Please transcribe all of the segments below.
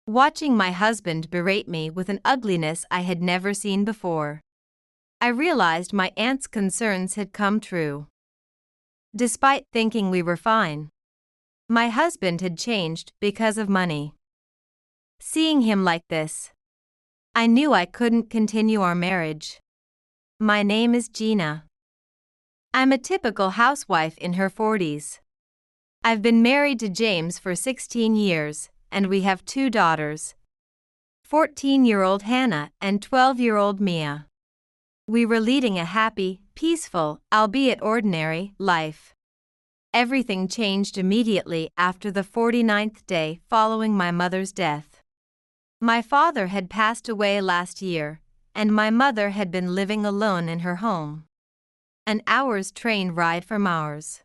watching my husband berate me with an ugliness I had never seen before. I realized my aunt's concerns had come true. Despite thinking we were fine, my husband had changed because of money. Seeing him like this, I knew I couldn't continue our marriage. My name is Gina. I'm a typical housewife in her 40s. I've been married to James for 16 years, and we have 2 daughters, 14-year-old Hannah and 12-year-old Mia. We were leading a happy, peaceful, albeit ordinary, life. Everything changed immediately after the 49th day following my mother's death. My father had passed away last year, and my mother had been living alone in her home. An hour's train ride from ours.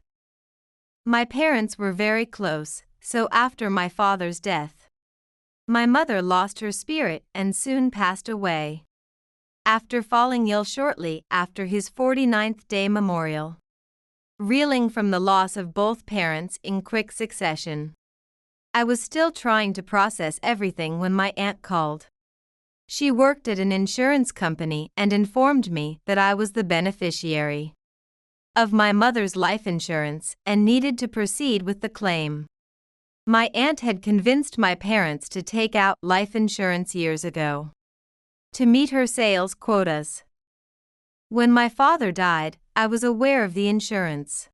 My parents were very close, so after my father's death, my mother lost her spirit and soon passed away, after falling ill shortly after his 49th day memorial. Reeling from the loss of both parents in quick succession, I was still trying to process everything when my aunt called. She worked at an insurance company and informed me that I was the beneficiary of my mother's life insurance and needed to proceed with the claim. My aunt had convinced my parents to take out life insurance years ago to meet her sales quotas. When my father died, I was aware of the insurance,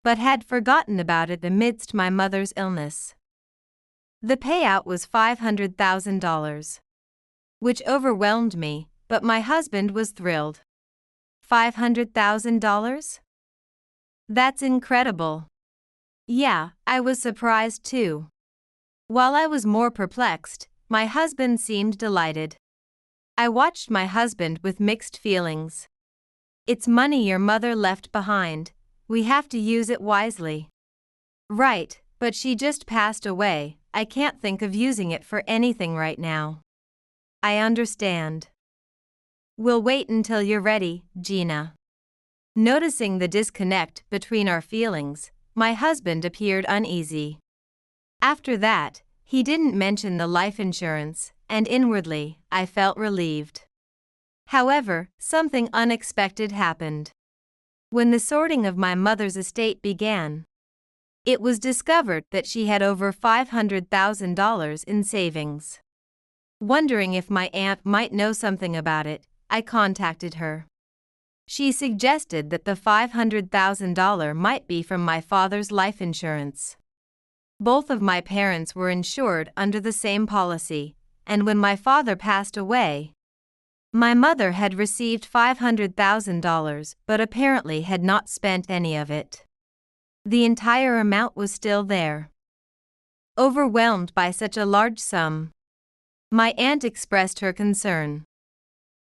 but had forgotten about it amidst my mother's illness. The payout was $500,000, which overwhelmed me, but my husband was thrilled. $500,000? That's incredible. Yeah, I was surprised too. While I was more perplexed, my husband seemed delighted. I watched my husband with mixed feelings. It's money your mother left behind. We have to use it wisely. Right, but she just passed away. I can't think of using it for anything right now. I understand. We'll wait until you're ready, Gina. Noticing the disconnect between our feelings, my husband appeared uneasy. After that, he didn't mention the life insurance, and inwardly, I felt relieved. However, something unexpected happened. When the sorting of my mother's estate began, it was discovered that she had over $500,000 in savings. Wondering if my aunt might know something about it, I contacted her. She suggested that the $500,000 might be from my father's life insurance. Both of my parents were insured under the same policy, and when my father passed away, my mother had received $500,000 but apparently had not spent any of it. The entire amount was still there. Overwhelmed by such a large sum, my aunt expressed her concern.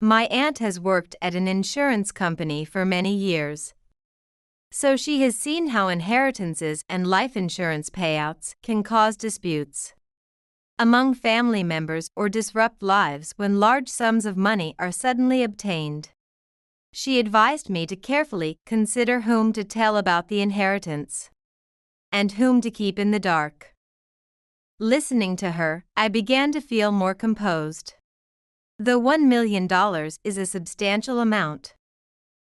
My aunt has worked at an insurance company for many years, so she has seen how inheritances and life insurance payouts can cause disputes among family members or disrupt lives when large sums of money are suddenly obtained. She advised me to carefully consider whom to tell about the inheritance and whom to keep in the dark. Listening to her, I began to feel more composed. Though $1 million is a substantial amount,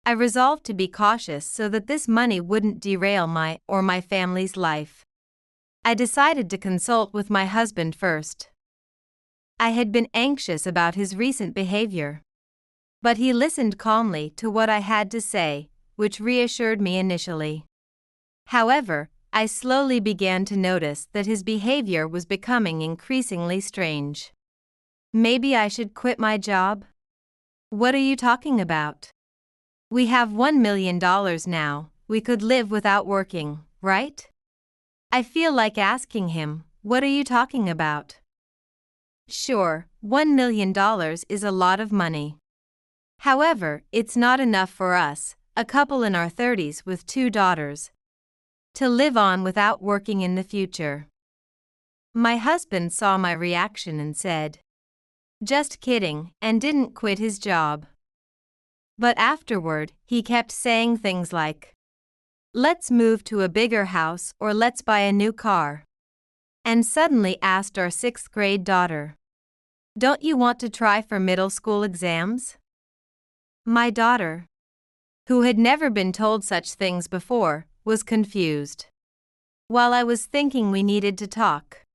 I resolved to be cautious so that this money wouldn't derail my or my family's life. I decided to consult with my husband first. I had been anxious about his recent behavior, but he listened calmly to what I had to say, which reassured me initially. However, I slowly began to notice that his behavior was becoming increasingly strange. Maybe I should quit my job? What are you talking about? We have $1 million now, we could live without working, right? I feel like asking him, what are you talking about? Sure, $1 million is a lot of money. However, it's not enough for us, a couple in our 30s with 2 daughters, to live on without working in the future. My husband saw my reaction and said, "Just kidding," and didn't quit his job. But afterward, he kept saying things like, "Let's move to a bigger house or let's buy a new car." and suddenly asked our sixth-grade daughter, "Don't you want to try for middle school exams?" My daughter, who had never been told such things before, was confused. While I was thinking we needed to talk,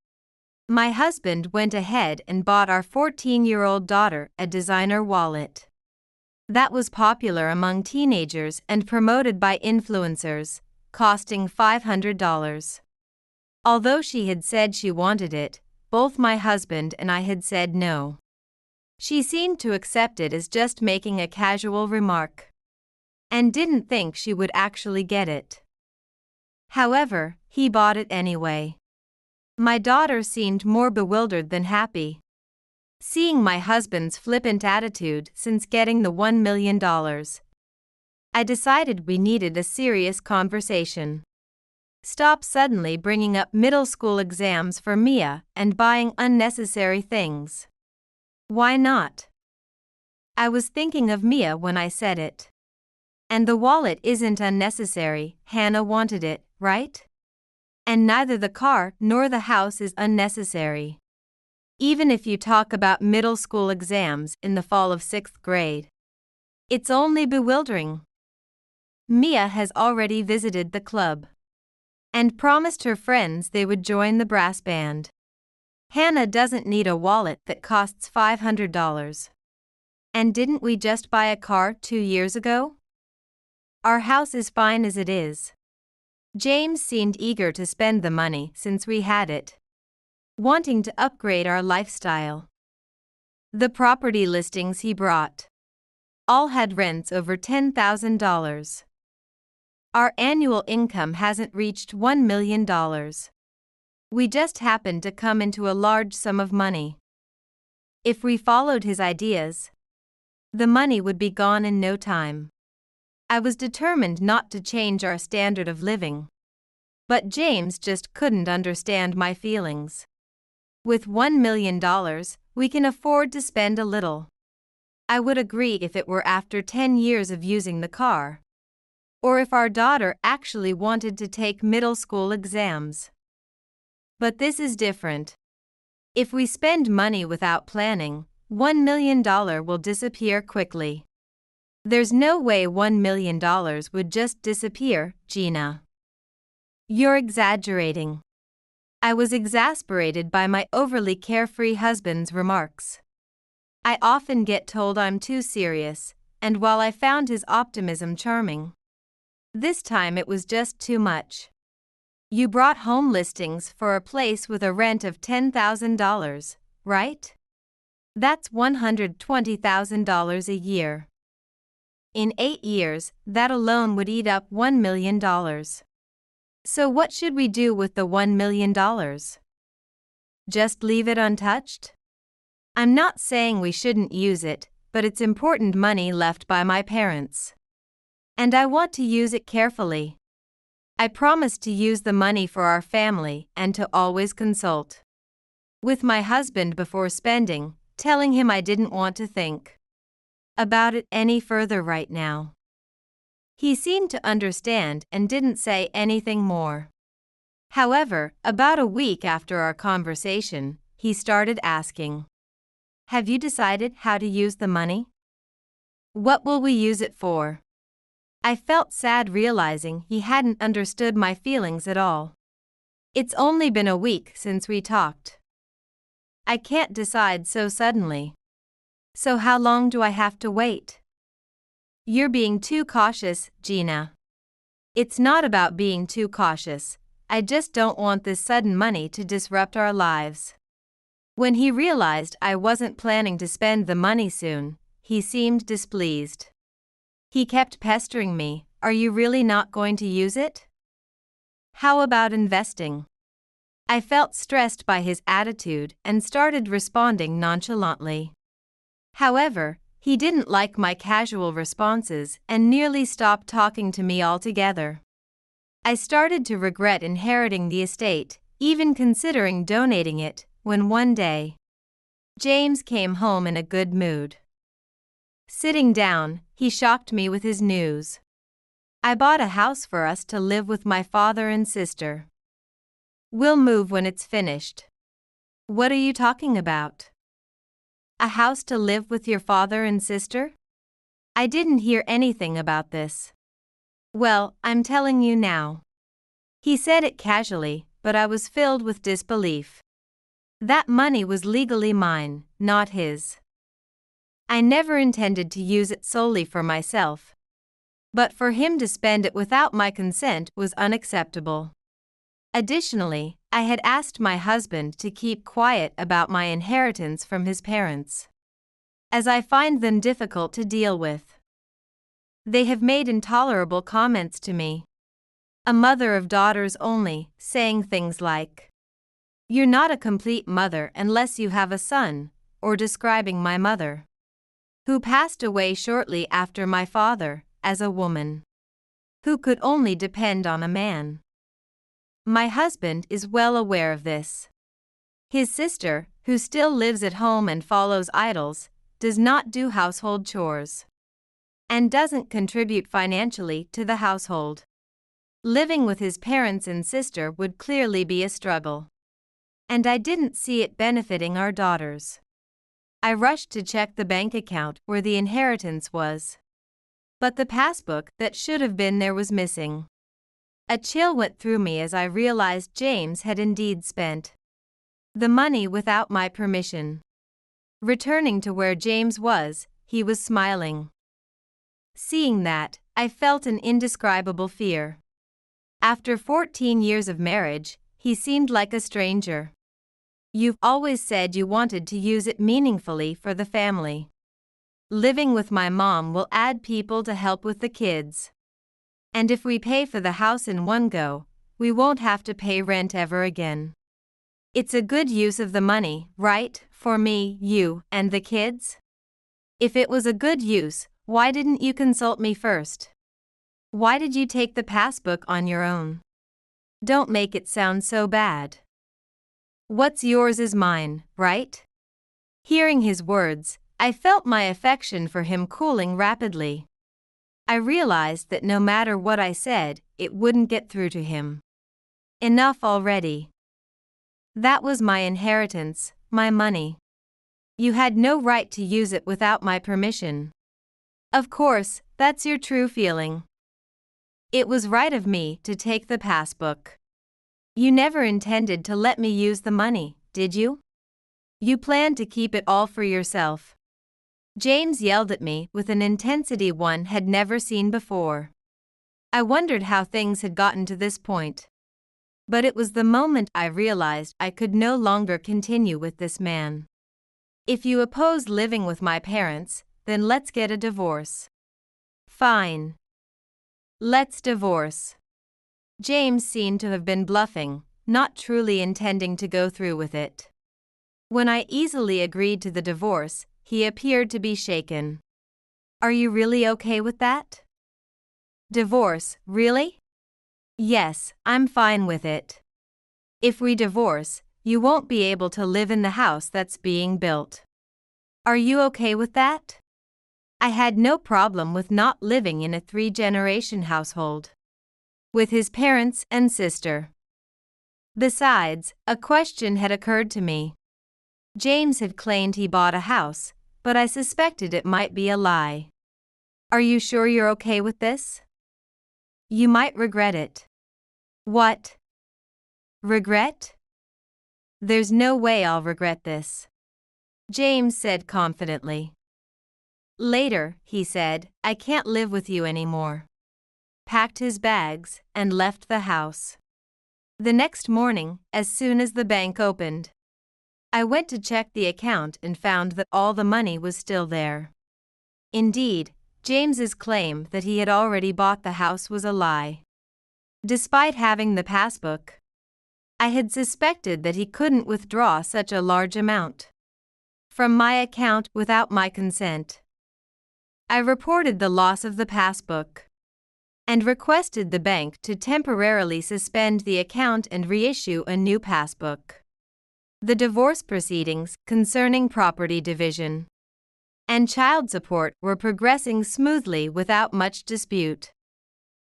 my husband went ahead and bought our 14-year-old daughter a designer wallet. That was popular among teenagers and promoted by influencers, costing $500. Although she had said she wanted it, both my husband and I had said no. She seemed to accept it as just making a casual remark, and didn't think she would actually get it. However, he bought it anyway. My daughter seemed more bewildered than happy, seeing my husband's flippant attitude since getting the $1 million. I decided we needed a serious conversation. Stop suddenly bringing up middle school exams for Mia and buying unnecessary things. Why not? I was thinking of Mia when I said it. And the wallet isn't unnecessary. Hannah wanted it, right? And neither the car nor the house is unnecessary. Even if you talk about middle school exams in the fall of 6th grade. It's only bewildering. Mia has already visited the club and promised her friends they would join the brass band. Hannah doesn't need a wallet that costs $500. And didn't we just buy a car 2 years ago? Our house is fine as it is. James seemed eager to spend the money since we had it, wanting to upgrade our lifestyle. The property listings he brought all had rents over $10,000. Our annual income hasn't reached $1 million. We just happened to come into a large sum of money. If we followed his ideas, the money would be gone in no time. I was determined not to change our standard of living. But James just couldn't understand my feelings. With $1 million, we can afford to spend a little. I would agree if it were after 10 years of using the car, or if our daughter actually wanted to take middle school exams. But this is different. If we spend money without planning, $1 million will disappear quickly. There's no way $1 million would just disappear, Gina. You're exaggerating. I was exasperated by my overly carefree husband's remarks. I often get told I'm too serious, and while I found his optimism charming, this time it was just too much. You brought home listings for a place with a rent of $10,000, right? That's $120,000 a year. In 8 years, that alone would eat up $1 million. So what should we do with the $1 million? Just leave it untouched? I'm not saying we shouldn't use it, but it's important money left by my parents. And I want to use it carefully. I promised to use the money for our family and to always consult with my husband before spending, telling him I didn't want to think about it any further right now. He seemed to understand and didn't say anything more. However, about a week after our conversation, he started asking, "Have you decided how to use the money? What will we use it for?" I felt sad realizing he hadn't understood my feelings at all. It's only been a week since we talked. I can't decide so suddenly. So how long do I have to wait? You're being too cautious, Gina. It's not about being too cautious. I just don't want this sudden money to disrupt our lives. When he realized I wasn't planning to spend the money soon, he seemed displeased. He kept pestering me, "Are you really not going to use it? How about investing?" I felt stressed by his attitude and started responding nonchalantly. However, he didn't like my casual responses and nearly stopped talking to me altogether. I started to regret inheriting the estate, even considering donating it, when one day, James came home in a good mood. Sitting down, he shocked me with his news. I bought a house for us to live with my father and sister. We'll move when it's finished. What are you talking about? A house to live with your father and sister? I didn't hear anything about this. Well, I'm telling you now. He said it casually, but I was filled with disbelief. That money was legally mine, not his. I never intended to use it solely for myself. But for him to spend it without my consent was unacceptable. Additionally, I had asked my husband to keep quiet about my inheritance from his parents, as I find them difficult to deal with. They have made intolerable comments to me. A mother of daughters only, saying things like, "You're not a complete mother unless you have a son," or describing my mother, who passed away shortly after my father, as a woman who could only depend on a man. My husband is well aware of this. His sister, who still lives at home and follows idols, does not do household chores and doesn't contribute financially to the household. Living with his parents and sister would clearly be a struggle, and I didn't see it benefiting our daughters. I rushed to check the bank account where the inheritance was, but the passbook that should have been there was missing. A chill went through me as I realized James had indeed spent the money without my permission. Returning to where James was, he was smiling. Seeing that, I felt an indescribable fear. After 14 years of marriage, he seemed like a stranger. "You've always said you wanted to use it meaningfully for the family. Living with my mom will add people to help with the kids. And if we pay for the house in one go, we won't have to pay rent ever again. It's a good use of the money, right, for me, you, and the kids? If it was a good use, why didn't you consult me first? Why did you take the passbook on your own? Don't make it sound so bad. What's yours is mine, right?" Hearing his words, I felt my affection for him cooling rapidly. I realized that no matter what I said, it wouldn't get through to him. Enough already. That was my inheritance, my money. You had no right to use it without my permission. Of course, that's your true feeling. It was right of me to take the passbook. You never intended to let me use the money, did you? You planned to keep it all for yourself. James yelled at me with an intensity one had never seen before. I wondered how things had gotten to this point. But it was the moment I realized I could no longer continue with this man. "If you oppose living with my parents, then let's get a divorce." "Fine. Let's divorce." James seemed to have been bluffing, not truly intending to go through with it. When I easily agreed to the divorce, he appeared to be shaken. "Are you really okay with that?" "Divorce, really?" "Yes, I'm fine with it. If we divorce, you won't be able to live in the house that's being built. Are you okay with that?" I had no problem with not living in a 3-generation household with his parents and sister. Besides, a question had occurred to me. James had claimed he bought a house, but I suspected it might be a lie. "Are you sure you're okay with this? You might regret it." "What? Regret? There's no way I'll regret this," James said confidently. Later, he said, "I can't live with you anymore." Packed his bags and left the house. The next morning, as soon as the bank opened, I went to check the account and found that all the money was still there. Indeed, James's claim that he had already bought the house was a lie. Despite having the passbook, I had suspected that he couldn't withdraw such a large amount from my account without my consent. I reported the loss of the passbook and requested the bank to temporarily suspend the account and reissue a new passbook. The divorce proceedings concerning property division and child support were progressing smoothly without much dispute.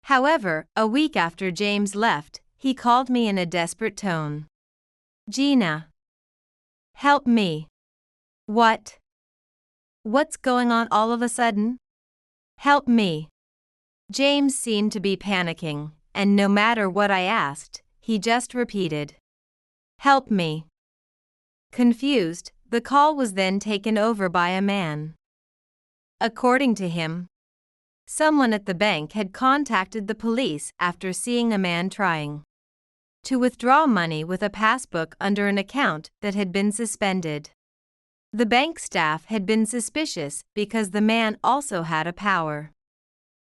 However, a week after James left, he called me in a desperate tone. Gina. Help me. What? What's going on all of a sudden? Help me. James seemed to be panicking, and no matter what I asked, he just repeated, "Help me." Confused, the call was then taken over by a man. According to him, someone at the bank had contacted the police after seeing a man trying to withdraw money with a passbook under an account that had been suspended. The bank staff had been suspicious because the man also had a power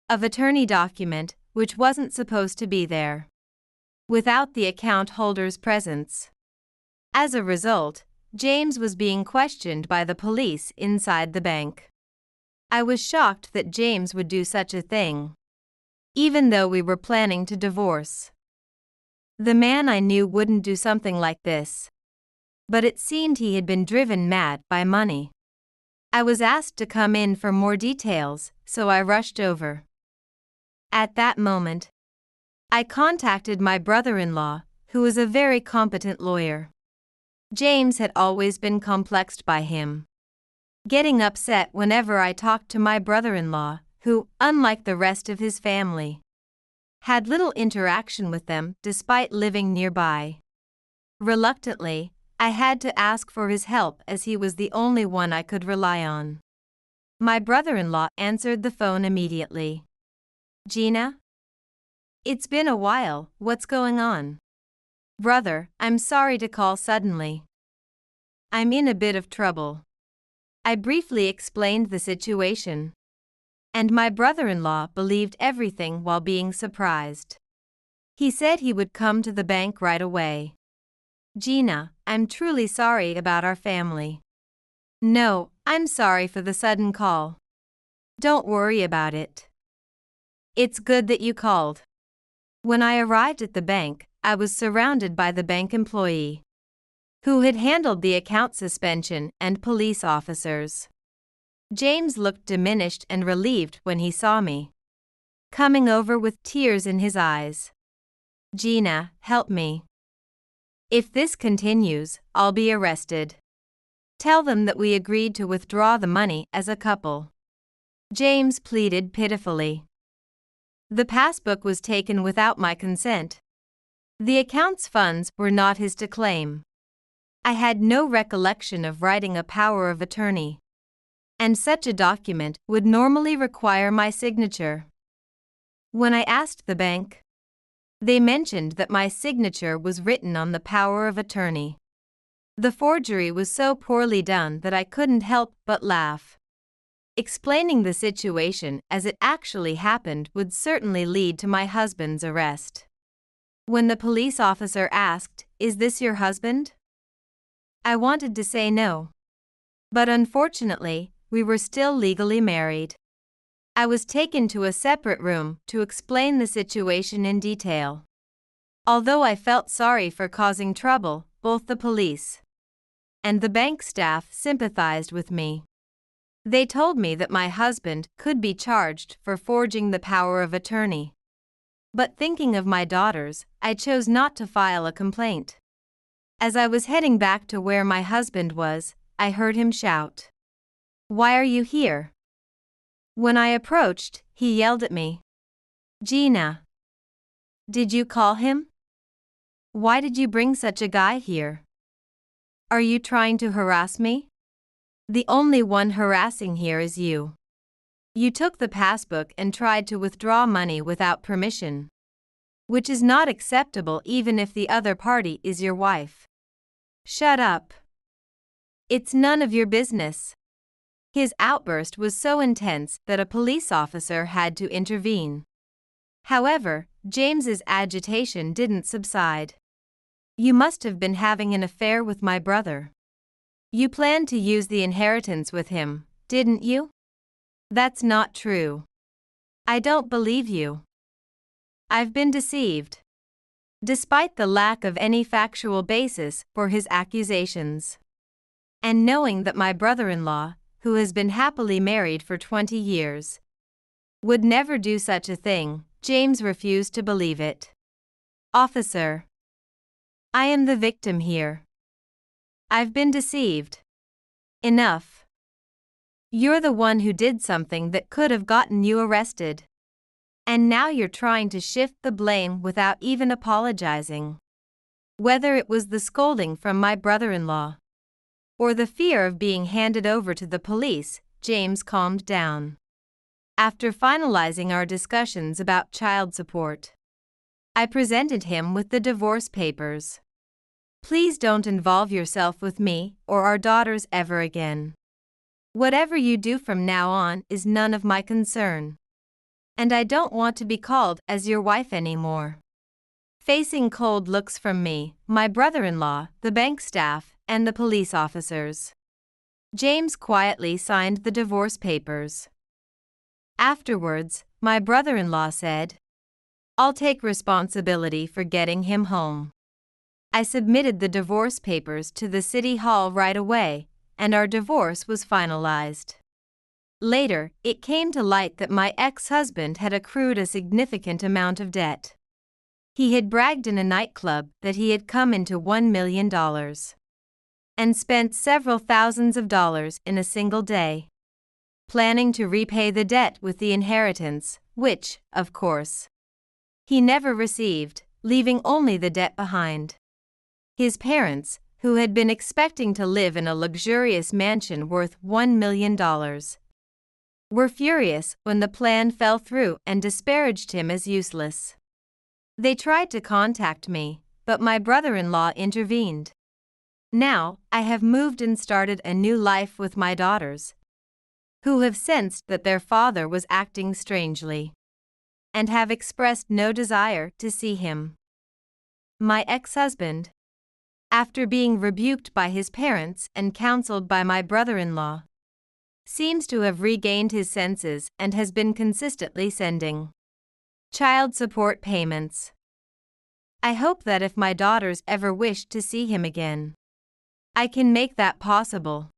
of attorney document which wasn't supposed to be there without the account holder's presence. As a result, James was being questioned by the police inside the bank. I was shocked that James would do such a thing, even though we were planning to divorce. The man I knew wouldn't do something like this, but it seemed he had been driven mad by money. I was asked to come in for more details, so I rushed over. At that moment, I contacted my brother-in-law, who is a very competent lawyer. James had always been complexed by him, getting upset whenever I talked to my brother-in-law, who, unlike the rest of his family, had little interaction with them despite living nearby. Reluctantly, I had to ask for his help as he was the only one I could rely on. My brother-in-law answered the phone immediately. Gina? It's been a while, what's going on? Brother, I'm sorry to call suddenly. I'm in a bit of trouble. I briefly explained the situation, and my brother-in-law believed everything while being surprised. He said he would come to the bank right away. Gina, I'm truly sorry about our family. No, I'm sorry for the sudden call. Don't worry about it. It's good that you called. When I arrived at the bank, I was surrounded by the bank employee who had handled the account suspension and police officers. James looked diminished and relieved when he saw me, coming over with tears in his eyes. Gina, help me. If this continues, I'll be arrested. Tell them that we agreed to withdraw the money as a couple. James pleaded pitifully. The passbook was taken without my consent. The account's funds were not his to claim. I had no recollection of writing a power of attorney, and such a document would normally require my signature. When I asked the bank, they mentioned that my signature was written on the power of attorney. The forgery was so poorly done that I couldn't help but laugh. Explaining the situation as it actually happened would certainly lead to my husband's arrest. When the police officer asked, "Is this your husband?" I wanted to say no, but unfortunately, we were still legally married. I was taken to a separate room to explain the situation in detail. Although I felt sorry for causing trouble, both the police and the bank staff sympathized with me. They told me that my husband could be charged for forging the power of attorney. But thinking of my daughters, I chose not to file a complaint. As I was heading back to where my husband was, I heard him shout, "Why are you here?" When I approached, he yelled at me, "Gina, did you call him? Why did you bring such a guy here? Are you trying to harass me? The only one harassing here is you. You took the passbook and tried to withdraw money without permission, which is not acceptable even if the other party is your wife. Shut up. It's none of your business." His outburst was so intense that a police officer had to intervene. However, James's agitation didn't subside. "You must have been having an affair with my brother. You planned to use the inheritance with him, didn't you? That's not true. I don't believe you. I've been deceived." Despite the lack of any factual basis for his accusations, and knowing that my brother-in-law, who has been happily married for 20 years, would never do such a thing, James refused to believe it. Officer. I am the victim here. I've been deceived. Enough. You're the one who did something that could have gotten you arrested. And now you're trying to shift the blame without even apologizing. Whether it was the scolding from my brother-in-law or the fear of being handed over to the police, James calmed down. After finalizing our discussions about child support, I presented him with the divorce papers. Please don't involve yourself with me or our daughters ever again. Whatever you do from now on is none of my concern. And I don't want to be called as your wife anymore. Facing cold looks from me, my brother-in-law, the bank staff, and the police officers, James quietly signed the divorce papers. Afterwards, my brother-in-law said, "I'll take responsibility for getting him home." I submitted the divorce papers to the city hall right away, and our divorce was finalized. Later, it came to light that my ex-husband had accrued a significant amount of debt. He had bragged in a nightclub that he had come into $1 million and spent several thousands of dollars in a single day, planning to repay the debt with the inheritance, which, of course, he never received, leaving only the debt behind. His parents, who had been expecting to live in a luxurious mansion worth $1 million, were furious when the plan fell through and disparaged him as useless. They tried to contact me, but my brother-in-law intervened. Now, I have moved and started a new life with my daughters, who have sensed that their father was acting strangely and have expressed no desire to see him. My ex-husband, after being rebuked by his parents and counseled by my brother-in-law, seems to have regained his senses and has been consistently sending child support payments. I hope that if my daughters ever wish to see him again, I can make that possible.